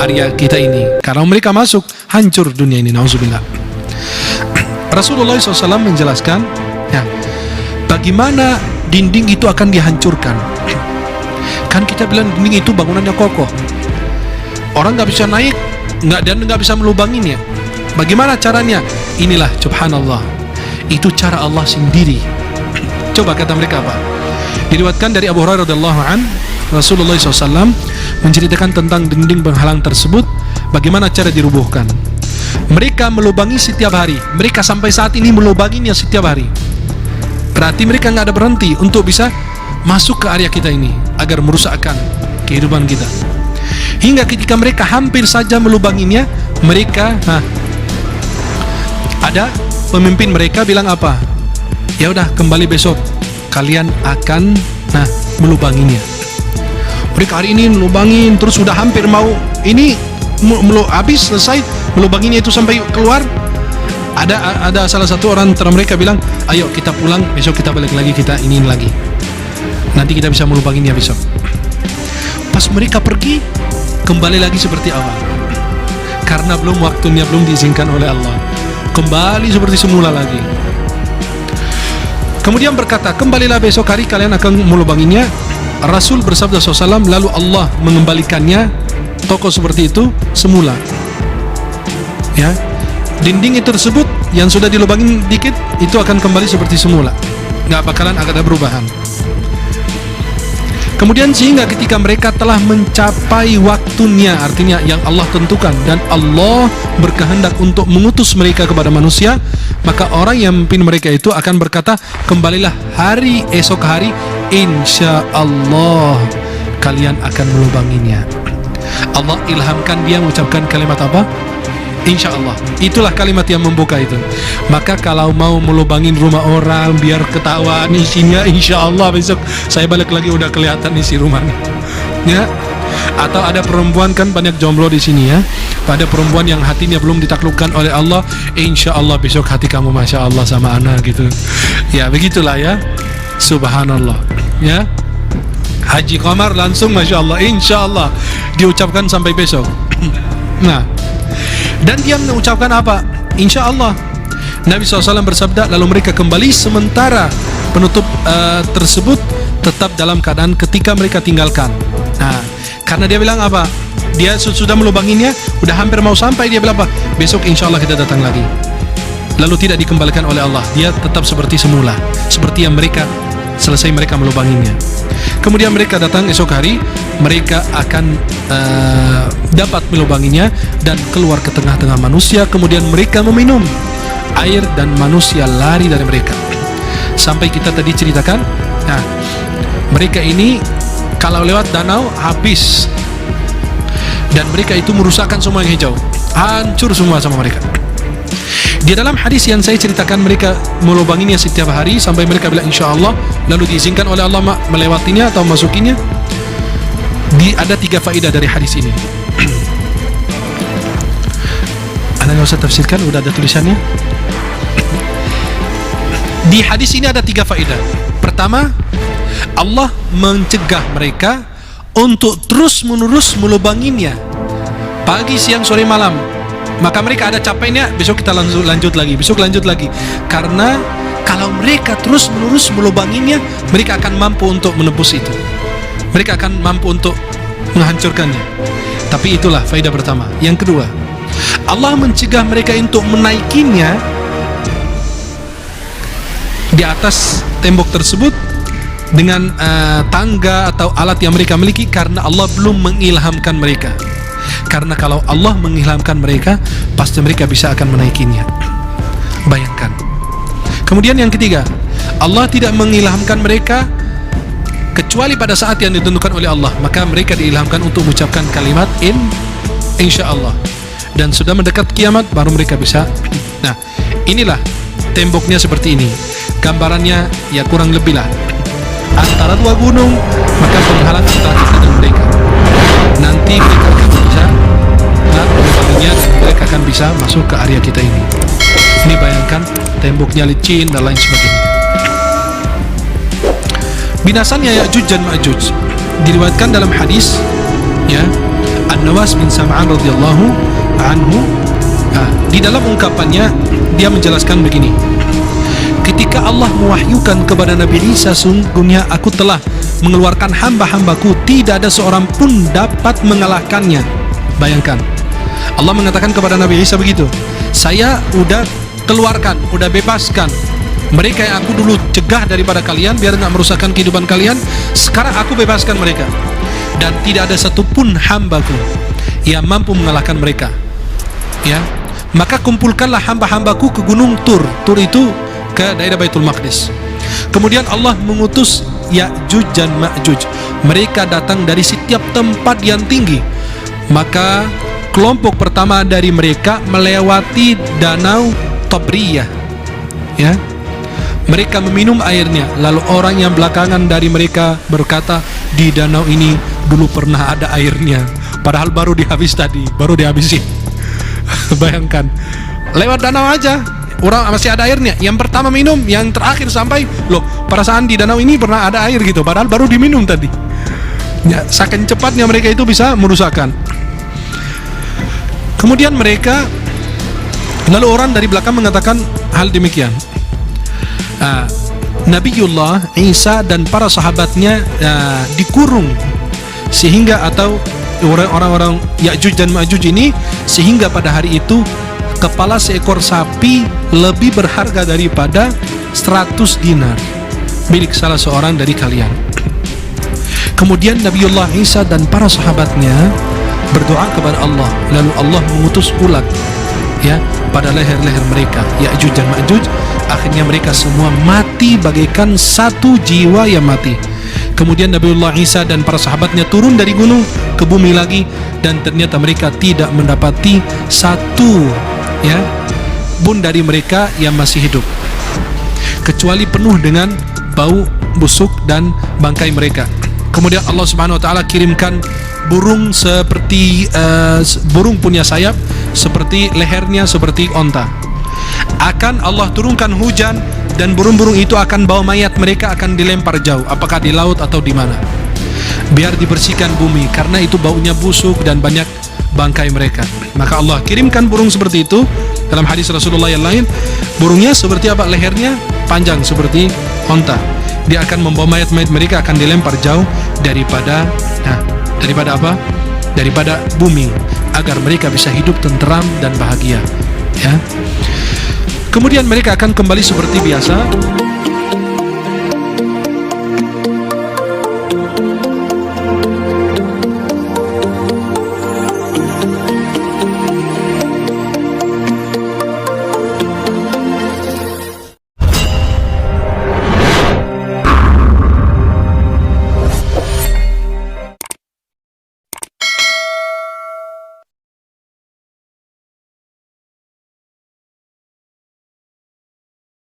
area kita ini. Kalau mereka masuk, hancur dunia ini, nauzubillah. Rasulullah SAW menjelaskan ya, bagaimana dinding itu akan dihancurkan. Kan kita bilang dinding itu bangunannya kokoh, orang nggak bisa naik, nggak bisa melubanginya. Bagaimana caranya? Inilah subhanallah, itu cara Allah sendiri. Coba kata mereka apa? Diriwayatkan dari Abu Hurairah radhiyallahu an, Rasulullah SAW menceritakan tentang dinding penghalang tersebut, bagaimana cara dirubuhkan. Mereka melubangi setiap hari. Mereka sampai saat ini melubanginya setiap hari. Berarti mereka nggak ada berhenti untuk bisa masuk ke area kita ini agar merusakkan kehidupan kita. Hingga ketika mereka hampir saja melubanginya, mereka ada pemimpin mereka bilang apa? Ya udah, kembali besok kalian akan melubanginya. Mereka hari ini melubangin terus sudah hampir mau ini habis selesai melubanginya itu sampai keluar. Ada salah satu orang antara mereka bilang, ayo kita pulang, besok kita balik lagi, kita iniin lagi, nanti kita bisa melubanginya besok. Pas mereka pergi, kembali lagi seperti awal, karena waktunya belum diizinkan oleh Allah. Kembali seperti semula lagi. Kemudian berkata, kembalilah besok hari kalian akan melubanginya. Rasul bersabda SAW, lalu Allah mengembalikannya toko seperti itu semula. Ya, dinding itu tersebut yang sudah dilubangin dikit itu akan kembali seperti semula, nggak bakalan ada perubahan. Kemudian sehingga ketika mereka telah mencapai waktunya, artinya yang Allah tentukan, dan Allah berkehendak untuk mengutus mereka kepada manusia, maka orang yang memimpin mereka itu akan berkata, kembalilah esok hari, insya Allah kalian akan melubanginya. Allah ilhamkan dia mengucapkan kalimat apa? Insya Allah. Itulah kalimat yang membuka itu. Maka kalau mau melubangin rumah orang biar ketahuan isinya, insya Allah besok saya balik lagi udah kelihatan isi rumahnya. Ya. Atau ada perempuan, kan banyak jomblo di sini ya. Pada perempuan yang hatinya belum ditaklukkan oleh Allah, insya Allah besok hati kamu masya Allah sama anak gitu. Ya begitulah ya. Subhanallah. Ya. Haji Qamar langsung masya Allah, insya Allah diucapkan sampai besok. Nah. Dan dia mengucapkan apa? Insya Allah. Nabi SAW bersabda, lalu mereka kembali sementara penutup tersebut tetap dalam keadaan ketika mereka tinggalkan. Nah, karena dia bilang apa? Dia sudah melubanginya, udah hampir mau sampai, dia bilang apa? Besok insya Allah kita datang lagi. Lalu tidak dikembalikan oleh Allah, dia tetap seperti semula, seperti yang mereka selesai mereka melubanginya. Kemudian mereka datang esok hari, mereka akan dapat melubanginya dan keluar ke tengah-tengah manusia. Kemudian mereka meminum air dan manusia lari dari mereka. Sampai kita tadi ceritakan, nah, mereka ini kalau lewat danau habis, dan mereka itu merusakkan semua yang hijau, hancur semua sama mereka. Di dalam hadis yang saya ceritakan, mereka melubanginya setiap hari sampai mereka bilang insya Allah, lalu diizinkan oleh Allah melewatinya atau masukinya. Ada 3 faedah dari hadis ini. Anda nggak usah tafsirkan, udah ada tulisannya. Di hadis ini ada 3 faedah. Pertama, Allah mencegah mereka untuk terus-menerus melubanginya pagi, siang, sore, malam. Maka mereka ada capeknya, besok kita lanjut lagi, besok lanjut lagi. Karena kalau mereka terus-menerus melubanginya, mereka akan mampu untuk menebus itu. Mereka akan mampu untuk menghancurkannya. Tapi itulah faedah pertama. Yang kedua, Allah mencegah mereka untuk menaikinya di atas tembok tersebut dengan tangga atau alat yang mereka miliki, karena Allah belum mengilhamkan mereka. Karena kalau Allah mengilhamkan mereka, pasti mereka bisa akan menaikinya. Bayangkan. Kemudian yang ketiga, Allah tidak mengilhamkan mereka kecuali pada saat yang ditentukan oleh Allah. Maka mereka diilhamkan untuk mengucapkan kalimat insya Allah. Dan sudah mendekat kiamat baru mereka bisa. Nah, inilah temboknya seperti ini. Gambarannya ya kurang lebih lah antara 2 gunung, maka penghalang antara kita dan mereka. Nanti mereka akan bisa mereka akan bisa masuk ke area kita ini. Ini bayangkan temboknya licin dan lain sebagainya. Binasanya Ya'juj dan Ma'juj diriwayatkan dalam hadis ya, Nawas bin Sam'an radhiyallahu anhu, di dalam ungkapannya dia menjelaskan begini: ketika Allah mewahyukan kepada Nabi Isa, sungguhnya aku telah mengeluarkan hamba-hambaku, tidak ada seorang pun dapat mengalahkannya. Bayangkan, Allah mengatakan kepada Nabi Isa begitu, saya udah keluarkan, udah bebaskan mereka yang aku dulu cegah daripada kalian biar nggak merusakkan kehidupan kalian. Sekarang aku bebaskan mereka, dan tidak ada satupun hambaku yang mampu mengalahkan mereka. Ya, maka kumpulkanlah hamba-hambaku ke gunung Tur. Tur itu ke daerah Baitul Maqdis. Kemudian Allah mengutus Ya'juj dan Ma'juj. Mereka datang dari setiap tempat yang tinggi. Maka kelompok pertama dari mereka melewati danau Tabriyah. Ya, mereka meminum airnya. Lalu orang yang belakangan dari mereka berkata, di danau ini dulu pernah ada airnya, padahal baru dihabisin. Bayangkan, lewat danau aja orang masih ada airnya. Yang pertama minum, yang terakhir sampai, loh, perasaan di danau ini pernah ada air gitu, padahal baru diminum tadi. Ya, saking cepatnya mereka itu bisa merusakkan. Kemudian mereka, lalu orang dari belakang mengatakan hal demikian. Nabiullah Isa dan para sahabatnya dikurung, sehingga, atau orang-orang Ya'juj dan Ma'juj ini, sehingga pada hari itu kepala seekor sapi lebih berharga daripada 100 dinar milik salah seorang dari kalian. Kemudian Nabiullah Isa dan para sahabatnya berdoa kepada Allah, lalu Allah mengutus ulat, ya, pada leher-leher mereka, Ya'juj dan Ma'juj. Akhirnya mereka semua mati bagaikan satu jiwa yang mati. Kemudian Nabiullah Isa dan para sahabatnya turun dari gunung ke bumi lagi, dan ternyata mereka tidak mendapati satu, ya, pun dari mereka yang masih hidup, kecuali penuh dengan bau busuk dan bangkai mereka. Kemudian Allah Subhanahu wa taala kirimkan burung seperti burung punya sayap, seperti lehernya seperti onta. Akan Allah turunkan hujan, dan burung-burung itu akan bawa mayat mereka, akan dilempar jauh, apakah di laut atau di mana, biar dibersihkan bumi, karena itu baunya busuk dan banyak bangkai mereka. Maka Allah kirimkan burung seperti itu. Dalam hadis Rasulullah yang lain, burungnya seperti apa? Lehernya panjang seperti onta. Dia akan membawa mayat-mayat mereka, akan dilempar jauh daripada apa? Daripada bumi, agar mereka bisa hidup tenteram dan bahagia. Ya. Kemudian mereka akan kembali seperti biasa.